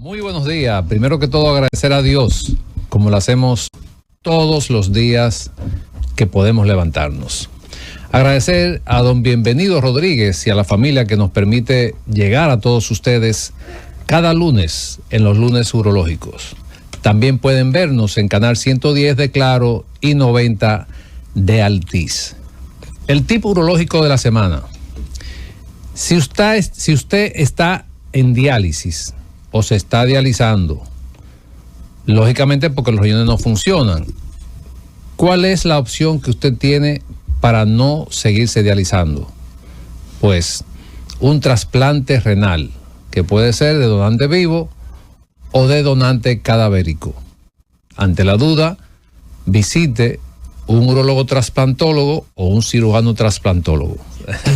Muy buenos días. Primero que todo, agradecer a Dios, como lo hacemos todos los días que podemos levantarnos. Agradecer a don Bienvenido Rodríguez y a la familia que nos permite llegar a todos ustedes cada lunes en los lunes urológicos. También pueden vernos en Canal 110 de Claro y 90 de Altiz. El tipo urológico de la semana. Si usted está en diálisis o se está dializando, lógicamente porque los riñones no funcionan, ¿cuál es la opción que usted tiene para no seguirse dializando? Pues un trasplante renal, que puede ser de donante vivo o de donante cadavérico. Ante la duda, visite un urólogo trasplantólogo o un cirujano trasplantólogo.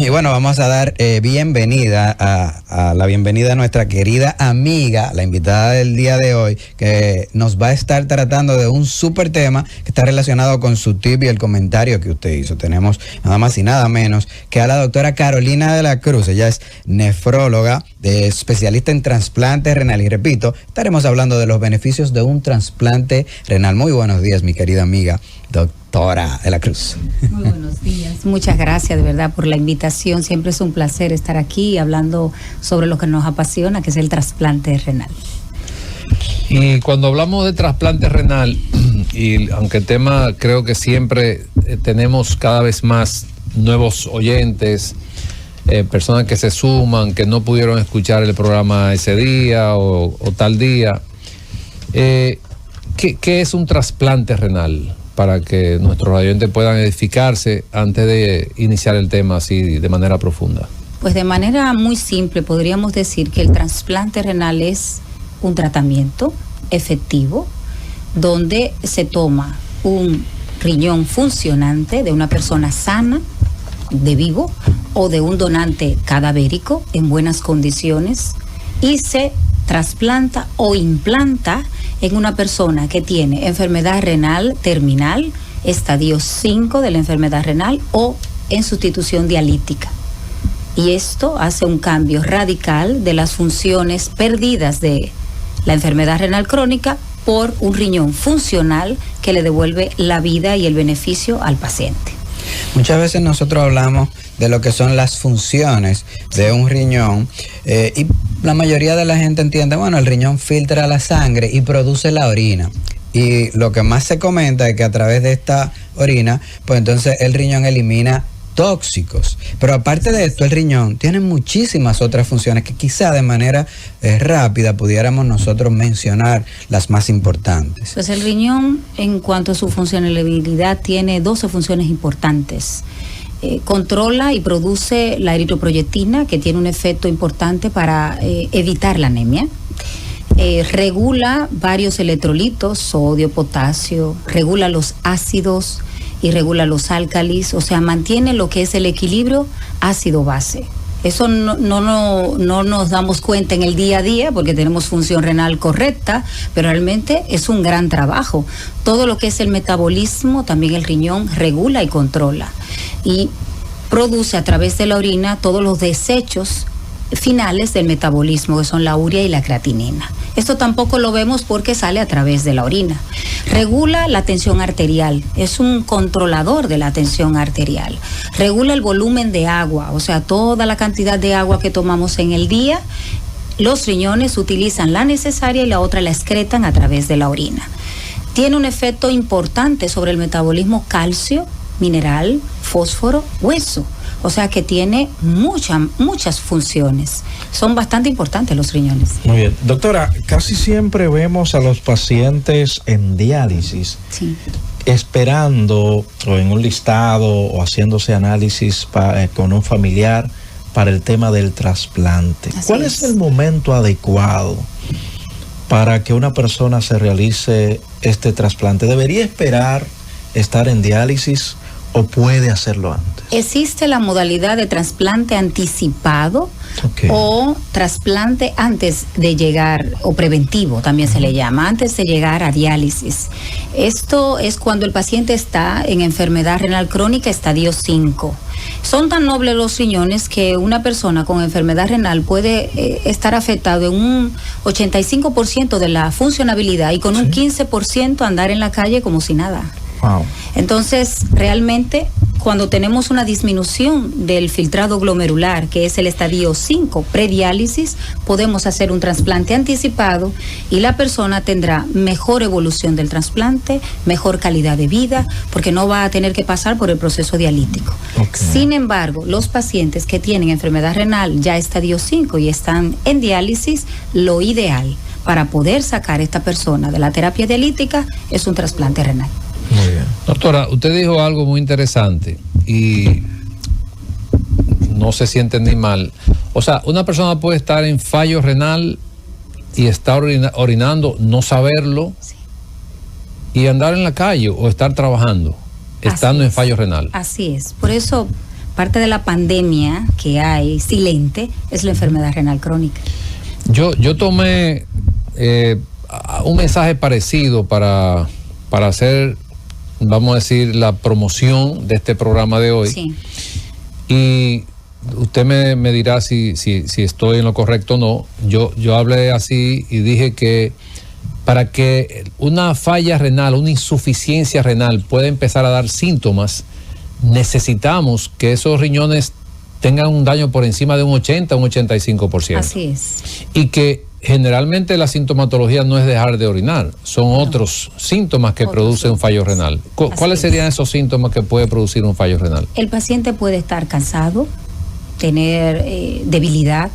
Y bueno, vamos a dar bienvenida a la bienvenida a nuestra querida amiga, la invitada del día de hoy, que nos va a estar tratando de un súper tema que está relacionado con su tip y el comentario que usted hizo. Tenemos nada más y nada menos que a la doctora Carolina de la Cruz. Ella es nefróloga, especialista en trasplante renal. Y repito, estaremos hablando de los beneficios de un trasplante renal. Muy buenos días, mi querida amiga, doctora de la Cruz. Muy buenos días. Muchas gracias de verdad por la invitación. Siempre es un placer estar aquí hablando sobre lo que nos apasiona, que es el trasplante renal. Y cuando hablamos de trasplante renal, y aunque el tema creo que siempre tenemos cada vez más nuevos oyentes, personas que se suman, que no pudieron escuchar el programa ese día o tal día, ¿qué es un trasplante renal? Para que nuestros oyentes puedan edificarse antes de iniciar el tema así de manera profunda. Pues de manera muy simple podríamos decir que el trasplante renal es un tratamiento efectivo donde se toma un riñón funcionante de una persona sana, de vivo, o de un donante cadavérico en buenas condiciones y se trasplanta o implanta en una persona que tiene enfermedad renal terminal, estadio 5 de la enfermedad renal o en sustitución dialítica. Y esto hace un cambio radical de las funciones perdidas de la enfermedad renal crónica por un riñón funcional que le devuelve la vida y el beneficio al paciente. Muchas veces nosotros hablamos de lo que son las funciones de un riñón y la mayoría de la gente entiende, bueno, el riñón filtra la sangre y produce la orina. Y lo que más se comenta es que a través de esta orina, pues entonces el riñón elimina tóxicos. Pero aparte de esto, el riñón tiene muchísimas otras funciones que quizá de manera rápida pudiéramos nosotros mencionar las más importantes. Pues el riñón, en cuanto a su funcionalidad, tiene 12 funciones importantes. Controla y produce la eritroproyectina, que tiene un efecto importante para evitar la anemia. Regula varios electrolitos, sodio, potasio, regula los ácidos y regula los álcalis, o sea, mantiene lo que es el equilibrio ácido-base. Eso no nos damos cuenta en el día a día porque tenemos función renal correcta, pero realmente es un gran trabajo. Todo lo que es el metabolismo, también el riñón regula y controla. Y produce a través de la orina todos los desechos finales del metabolismo, que son la urea y la creatinina. Esto tampoco lo vemos porque sale a través de la orina. Regula la tensión arterial, es un controlador de la tensión arterial. Regula el volumen de agua, o sea, toda la cantidad de agua que tomamos en el día. Los riñones utilizan la necesaria y la otra la excretan a través de la orina. Tiene un efecto importante sobre el metabolismo calcio, mineral, fósforo, hueso. O sea que tiene muchas funciones. Son bastante importantes los riñones. Muy bien. Doctora, casi siempre vemos a los pacientes en diálisis, sí, esperando o en un listado o haciéndose análisis con un familiar para el tema del trasplante. ¿Cuál es el momento adecuado para que una persona se realice este trasplante? ¿Debería esperar estar en diálisis ¿O puede hacerlo antes? Existe la modalidad de trasplante anticipado o trasplante antes de llegar, o preventivo también se le llama, antes de llegar a diálisis. Esto es cuando el paciente está en enfermedad renal crónica estadio 5. Son tan nobles los riñones que una persona con enfermedad renal puede estar afectado en un 85% de la funcionabilidad y con un 15% andar en la calle como si nada. Wow. Entonces, realmente, cuando tenemos una disminución del filtrado glomerular, que es el estadio 5, prediálisis, podemos hacer un trasplante anticipado y la persona tendrá mejor evolución del trasplante, mejor calidad de vida, porque no va a tener que pasar por el proceso dialítico. Sin embargo, los pacientes que tienen enfermedad renal ya estadio 5 y están en diálisis, lo ideal para poder sacar a esta persona de la terapia dialítica es un trasplante renal. Muy bien. Doctora, usted dijo algo muy interesante y no sé si entendí mal. O sea, una persona puede estar en fallo renal y estar orinando, no saberlo, y andar en la calle o estar trabajando, estando en fallo renal. Así es. Por eso, parte de la pandemia que hay silente es la enfermedad renal crónica. Yo tomé un mensaje parecido para hacer, vamos a decir, la promoción de este programa de hoy. Sí. Y usted me dirá si estoy en lo correcto o no. Yo hablé así y dije que para que una falla renal, una insuficiencia renal pueda empezar a dar síntomas, necesitamos que esos riñones tengan un daño por encima de un 80 o un 85%. Así es. Y que generalmente la sintomatología no es dejar de orinar, son otros síntomas que producen un fallo renal. ¿Cuáles serían esos síntomas que puede producir un fallo renal? El paciente puede estar cansado, tener debilidad,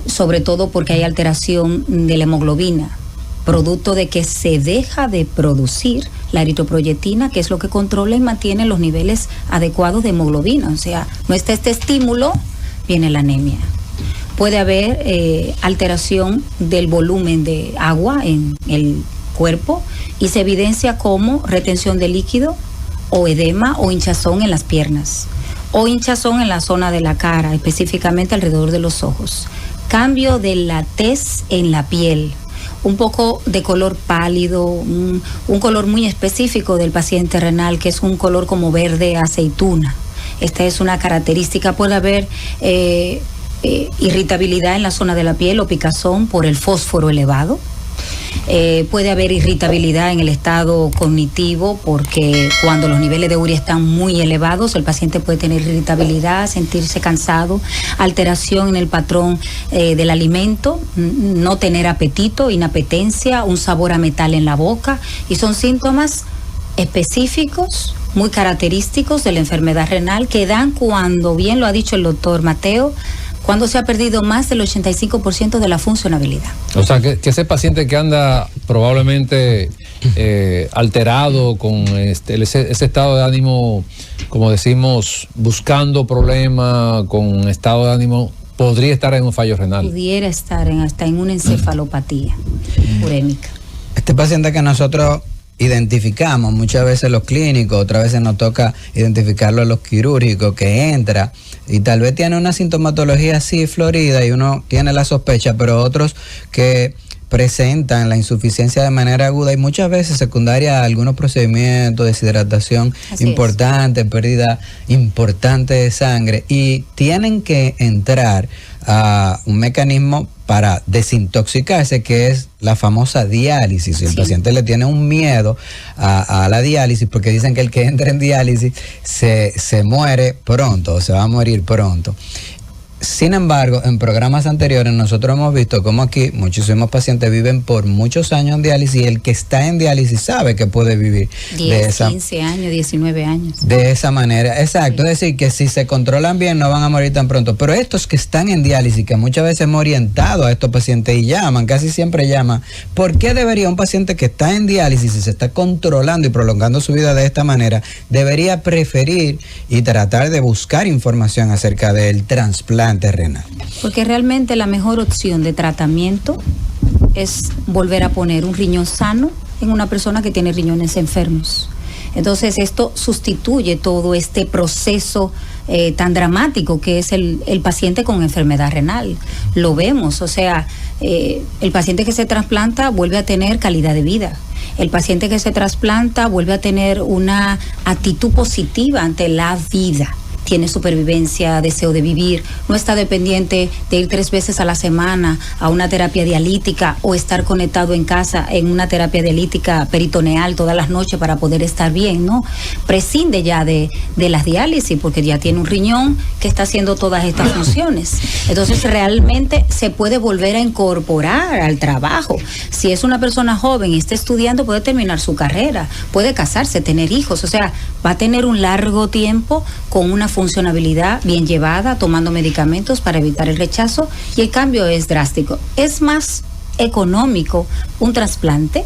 sobre todo porque hay alteración de la hemoglobina, producto de que se deja de producir la eritroproyectina, que es lo que controla y mantiene los niveles adecuados de hemoglobina. O sea, no está este estímulo, viene la anemia. Puede haber alteración del volumen de agua en el cuerpo y se evidencia como retención de líquido o edema o hinchazón en las piernas o hinchazón en la zona de la cara, específicamente alrededor de los ojos. Cambio de la tez en la piel, un poco de color pálido, un color muy específico del paciente renal, que es un color como verde aceituna. Esta es una característica. Puede haber irritabilidad en la zona de la piel o picazón por el fósforo elevado. Puede haber irritabilidad en el estado cognitivo porque cuando los niveles de urea están muy elevados, el paciente puede tener irritabilidad, sentirse cansado, alteración en el patrón del alimento, no tener apetito, inapetencia, un sabor a metal en la boca, y son síntomas específicos, muy característicos de la enfermedad renal que dan cuando, bien lo ha dicho el doctor Mateo, cuando se ha perdido más del 85% de la funcionabilidad. O sea, que ese paciente que anda probablemente alterado con ese estado de ánimo, como decimos, buscando problemas, con estado de ánimo, podría estar en un fallo renal. Pudiera estar hasta en una encefalopatía urémica. Este paciente que nosotros identificamos muchas veces los clínicos, otras veces nos toca identificarlo los quirúrgicos, que entra y tal vez tiene una sintomatología así florida y uno tiene la sospecha, pero otros que presentan la insuficiencia de manera aguda y muchas veces secundaria a algunos procedimientos, deshidratación importante, pérdida importante de sangre, y tienen que entrar a un mecanismo para desintoxicarse, que es la famosa diálisis. Y el paciente le tiene un miedo a la diálisis porque dicen que el que entra en diálisis se muere pronto, o se va a morir pronto. Sin embargo, en programas anteriores nosotros hemos visto cómo aquí muchísimos pacientes viven por muchos años en diálisis, y el que está en diálisis sabe que puede vivir 15 años, 19 años. De esa manera, exacto. Es decir, que si se controlan bien no van a morir tan pronto. Pero estos que están en diálisis, que muchas veces hemos orientado a estos pacientes y llaman, casi siempre llaman, ¿por qué debería un paciente que está en diálisis y se está controlando y prolongando su vida de esta manera, debería preferir y tratar de buscar información acerca del trasplante renal? Porque realmente la mejor opción de tratamiento es volver a poner un riñón sano en una persona que tiene riñones enfermos. Entonces esto sustituye todo este proceso tan dramático que es el paciente con enfermedad renal. Lo vemos, o sea, el paciente que se trasplanta vuelve a tener calidad de vida. El paciente que se trasplanta vuelve a tener una actitud positiva ante la vida. Tiene supervivencia, deseo de vivir, no está dependiente de ir 3 veces a la semana a una terapia dialítica o estar conectado en casa en una terapia dialítica peritoneal todas las noches para poder estar bien, ¿no? Prescinde ya de las diálisis porque ya tiene un riñón que está haciendo todas estas funciones. Entonces realmente se puede volver a incorporar al trabajo. Si es una persona joven y está estudiando, puede terminar su carrera, puede casarse, tener hijos, o sea, va a tener un largo tiempo con una funcionabilidad bien llevada, tomando medicamentos para evitar el rechazo, y el cambio es drástico. Es más económico un trasplante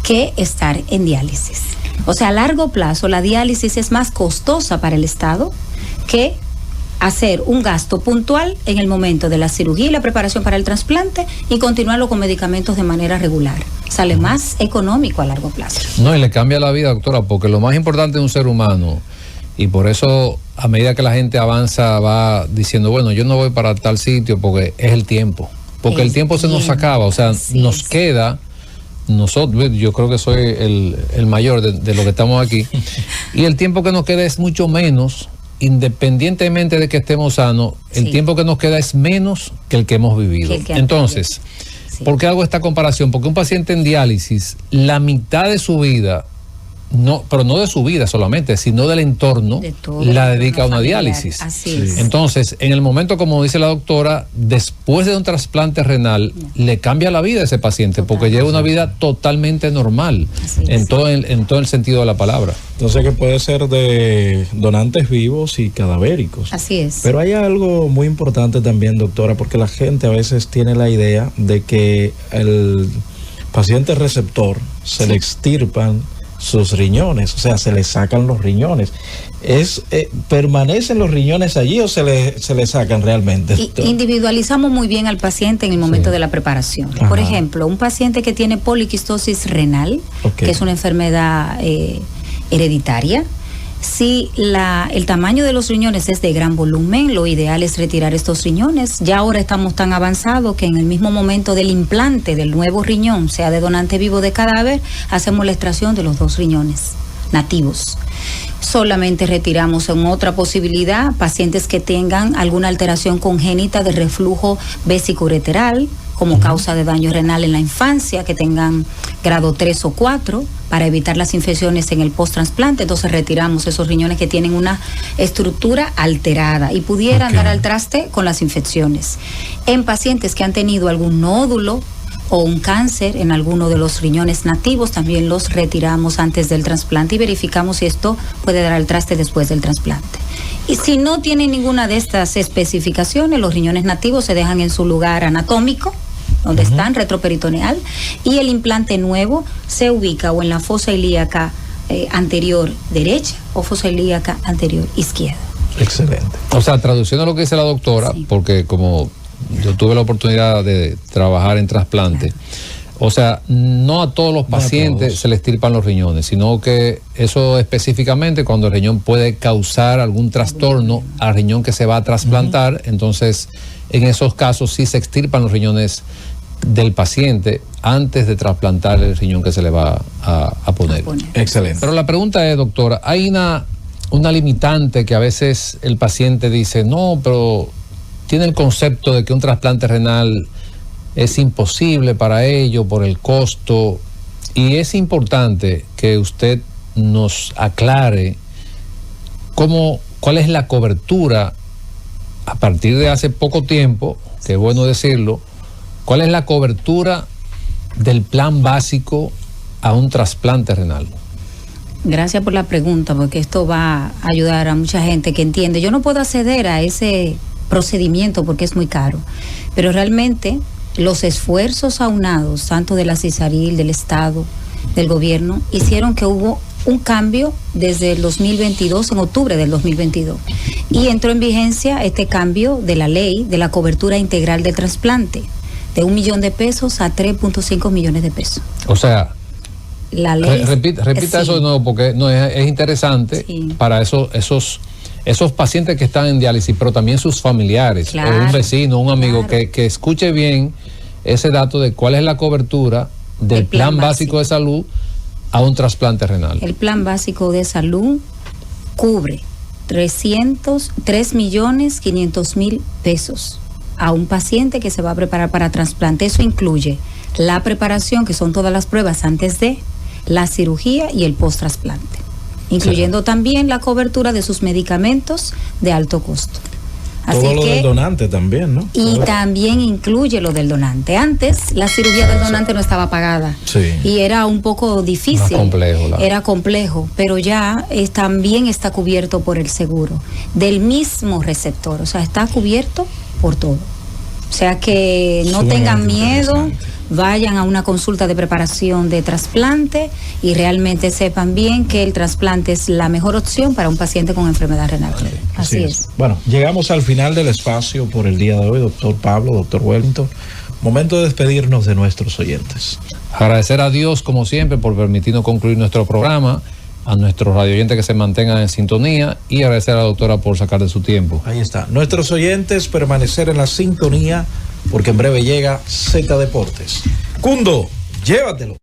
que estar en diálisis. O sea, a largo plazo la diálisis es más costosa para el Estado que hacer un gasto puntual en el momento de la cirugía y la preparación para el trasplante y continuarlo con medicamentos de manera regular. Sale más económico a largo plazo. No, y le cambia la vida, doctora, porque lo más importante de un ser humano, y por eso a medida que la gente avanza va diciendo, bueno, yo no voy para tal sitio porque es el tiempo. Porque el tiempo se nos acaba, o sea, nos queda, nosotros, yo creo que soy el mayor de lo que estamos aquí, y el tiempo que nos queda es mucho menos, independientemente de que estemos sanos, el tiempo que nos queda es menos que el que hemos vivido. Entonces, ¿por qué hago esta comparación? Porque un paciente en diálisis, la mitad de su vida, no, pero no de su vida solamente, sino del entorno, la dedica a una diálisis. Así es. Entonces, en el momento, como dice la doctora, después de un trasplante renal, le cambia la vida a ese paciente, porque lleva una vida totalmente normal, en todo el sentido de la palabra. Entonces, que puede ser de donantes vivos y cadavéricos. Así es. Pero hay algo muy importante también, doctora, porque la gente a veces tiene la idea de que el paciente receptor se le extirpan sus riñones, o sea, se le sacan los riñones. ¿Permanecen los riñones allí o se le sacan realmente? Individualizamos muy bien al paciente en el momento de la preparación. Ajá. Por ejemplo, un paciente que tiene poliquistosis renal, que es una enfermedad hereditaria. Si el tamaño de los riñones es de gran volumen, lo ideal es retirar estos riñones. Ya ahora estamos tan avanzados que en el mismo momento del implante del nuevo riñón, sea de donante vivo o de cadáver, hacemos la extracción de los 2 riñones nativos. Solamente retiramos en otra posibilidad pacientes que tengan alguna alteración congénita de reflujo vesicoureteral como causa de daño renal en la infancia, que tengan grado 3 o 4, para evitar las infecciones en el post-trasplante. Entonces retiramos esos riñones que tienen una estructura alterada y pudieran dar al traste con las infecciones. En pacientes que han tenido algún nódulo o un cáncer en alguno de los riñones nativos, también los retiramos antes del trasplante y verificamos si esto puede dar al traste después del trasplante. Y si no tienen ninguna de estas especificaciones, los riñones nativos se dejan en su lugar anatómico, donde están, retroperitoneal, y el implante nuevo se ubica o en la fosa ilíaca anterior derecha o fosa ilíaca anterior izquierda. Excelente. O sea, traduciendo lo que dice la doctora, porque como yo tuve la oportunidad de trabajar en trasplante, o sea, no a todos los pacientes se les extirpan los riñones, sino que eso específicamente cuando el riñón puede causar algún trastorno al riñón que se va a trasplantar, entonces en esos casos sí se extirpan los riñones del paciente antes de trasplantar el riñón que se le va a poner. Excelente. Pero la pregunta es, doctora, hay una limitante que a veces el paciente dice, no, pero tiene el concepto de que un trasplante renal es imposible para ello por el costo, y es importante que usted nos aclare cuál es la cobertura a partir de hace poco tiempo, que es bueno decirlo, cuál es la cobertura del plan básico a un trasplante renal. Gracias por la pregunta, porque esto va a ayudar a mucha gente que entiende. Yo no puedo acceder a ese procedimiento porque es muy caro, pero realmente los esfuerzos aunados, tanto de la CISARIL, del Estado, del gobierno, hicieron que hubo un cambio desde el 2022, en octubre del 2022, y entró en vigencia este cambio de la ley de la cobertura integral de trasplante, de $1 millón a 3.5 millones de pesos. O sea, la ley. Repita eso de nuevo porque no, es interesante para esos pacientes que están en diálisis, pero también sus familiares, o un vecino, un amigo, que escuche bien ese dato de cuál es la cobertura del plan básico de salud a un trasplante renal. El plan básico de salud cubre 3.500.000 pesos a un paciente que se va a preparar para trasplante. Eso incluye la preparación, que son todas las pruebas antes de la cirugía y el post-trasplante, incluyendo también la cobertura de sus medicamentos de alto costo. Así todo lo del donante también, ¿no? Y también incluye lo del donante. Antes la cirugía del donante no estaba pagada y era un poco difícil. Era complejo, pero ya también está cubierto por el seguro del mismo receptor, o sea, está cubierto por todo. O sea que no tengan miedo, vayan a una consulta de preparación de trasplante y realmente sepan bien que el trasplante es la mejor opción para un paciente con enfermedad renal. Así es. Bueno, llegamos al final del espacio por el día de hoy, doctor Pablo, doctor Wellington. Momento de despedirnos de nuestros oyentes. Agradecer a Dios, como siempre, por permitirnos concluir nuestro programa, a nuestros radioyentes que se mantengan en sintonía y agradecer a la doctora por sacar de su tiempo. Ahí está. Nuestros oyentes, permanecer en la sintonía porque en breve llega Z Deportes. Cundo, llévatelo.